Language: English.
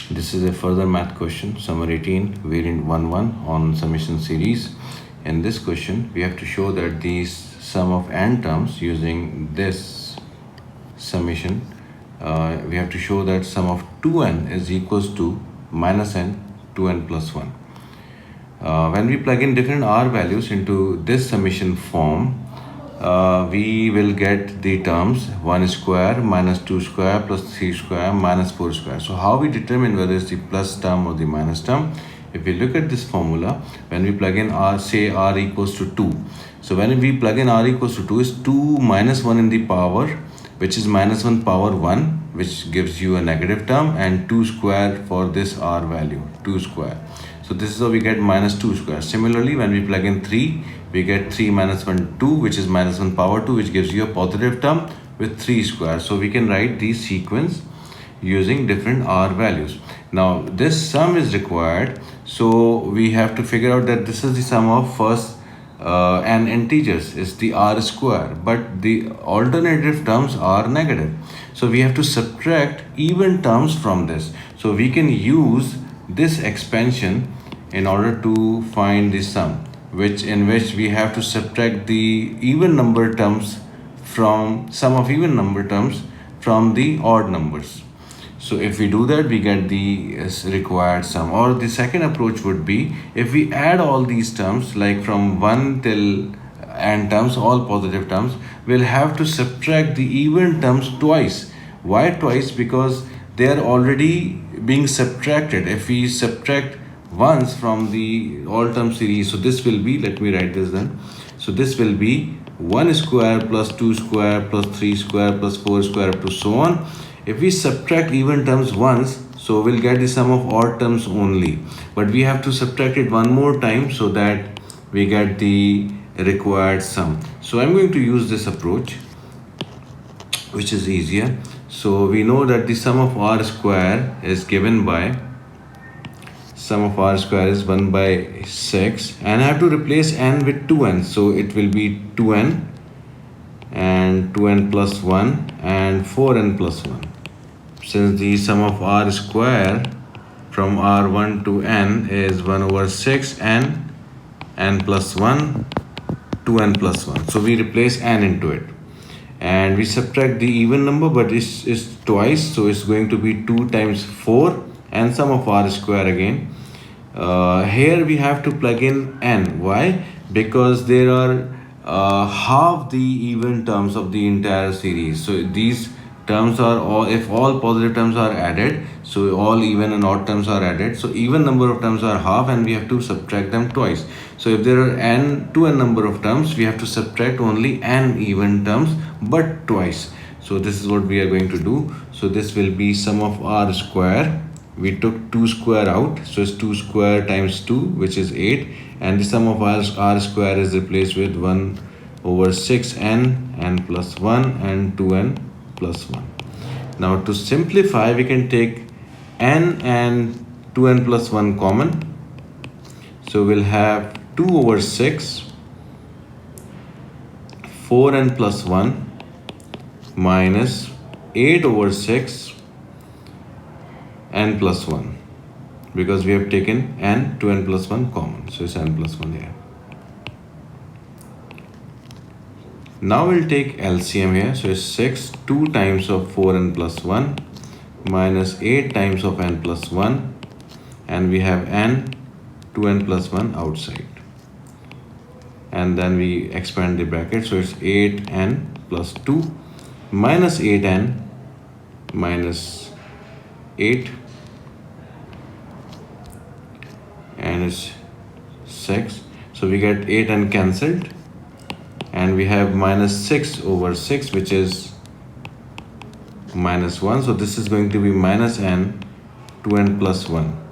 This is a further math question, Summer 18, variant 1-1 on summation series. In this question, we have to show that the sum of n terms using this summation, we have to show that sum of 2n is equals to minus n, 2n plus 1. When we plug in different r values into this summation form, we will get the terms 1 square minus 2 square plus 3 square minus 4 square. So how we determine whether it's the plus term or the minus term? If we look at this formula, when we plug in r, say r equals to 2. So when we plug in r equals to 2 is 2 minus 1 in the power, which is minus 1 power 1, which gives you a negative term, and 2 square for this r value, 2 square. So this is how we get minus 2 square. Similarly, when we plug in 3, we get 3 minus 1, 2, which is minus 1 power 2, which gives you a positive term with 3 square. So we can write the sequence using different r values. Now this sum is required, so we have to figure out that this is the sum of first n integers, is the r square, but the alternative terms are negative. So we have to subtract even terms from this. So we can use this expansion in order to find the sum, in which we have to subtract the even number terms from sum of even number terms from the odd numbers. So if we do that, we get the required sum. Or the second approach would be, if we add all these terms, like from 1 till n terms, all positive terms, we'll have to subtract the even terms twice. Why twice? Because they are already being subtracted. If we subtract once from the all term series, so this will be, let me write this then. So this will be 1 square plus 2 square plus 3 square plus 4 square up to so on. If we subtract even terms once, so we'll get the sum of odd terms only. But we have to subtract it one more time so that we get the required sum. So I'm going to use this approach, which is easier. So we know that the sum of r square is given by, sum of r square is 1 by 6, and I have to replace n with 2n. So it will be 2n and 2n plus 1 and 4n plus 1. Since the sum of r square from r1 to n is 1 over 6 n, n plus 1, 2n plus 1. So we replace n into it. And we subtract the even number, but it's twice, so it's going to be 2 times 4 and sum of r square again. Here we have to plug in n. Why? Because there are half the even terms of the entire series. So these terms are all, if all positive terms are added, so all even and odd terms are added, so even number of terms are half, and we have to subtract them twice. So if there are n number of terms, we have to subtract only n even terms, but twice. So this is what we are going to do. So this will be sum of r square. We took 2 square out, so it's 2 square times 2, which is 8, and the sum of r square is replaced with 1 over 6n, n plus 1, and 2n plus 1. Now to simplify, we can take n and 2n plus 1 common. So we'll have 2 over 6, 4n plus 1 minus 8 over 6 n plus 1, because we have taken n, 2n plus 1 common. So it's n plus 1 here. Now we'll take LCM here. So it's 6, 2 times of 4n plus 1 minus 8 times of n plus 1, and we have n, 2n plus 1 outside. And then we expand the bracket. So it's 8n plus 2 minus 8n minus 8, and it's 6. So we get 8n cancelled, and we have minus 6 over 6, which is minus 1. So this is going to be minus n, 2n plus 1.